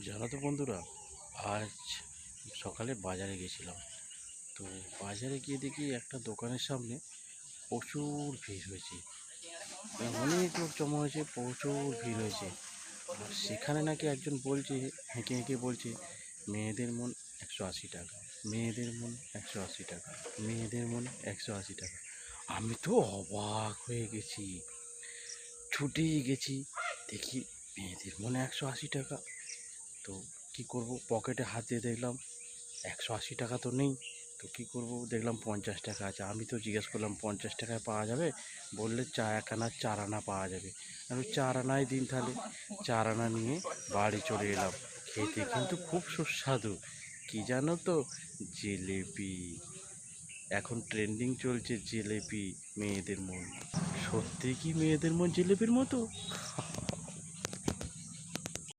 জানো তো বন্ধুরা, আজ সকালে বাজারে গেছিলাম। তো বাজারে গিয়ে দেখি একটা দোকানের সামনে প্রচুর ভিড় হয়েছে। অনেক লোক জমা হয়েছে, প্রচুর ভিড় হয়েছে। আর সেখানে নাকি একজন বলছে, হেঁকে হেঁকে বলছে, মেয়েদের মন 180 টাকা, মেয়েদের মন 180 টাকা, মেয়েদের মন 180 টাকা। আমি তো অবাক হয়ে গেছি, ছুটেই গেছি, দেখি মেয়েদের মনে 180 টাকা। তো কি করব, পকেটে হাত দিয়ে দেখলাম 180 টাকা তো নেই। তো কি করব, দেখলাম 50 টাকা আছে। আমি তো জিজ্ঞেস করলাম 50 টাকায় পাওয়া যাবে? বললে এক আনা 4 আনা পাওয়া যাবে। আমি 4 আনাই দিন তাহলে। 4 আনা নিয়ে বাড়ি চলে এলাম। খেতে কিন্তু খুব সুস্বাদু। কি জানো তো, জিলিপি। এখন ট্রেন্ডিং চলছে জিলিপি, মেয়েদের মন। সত্যি কি মেয়েদের মন জিলিপির মতো?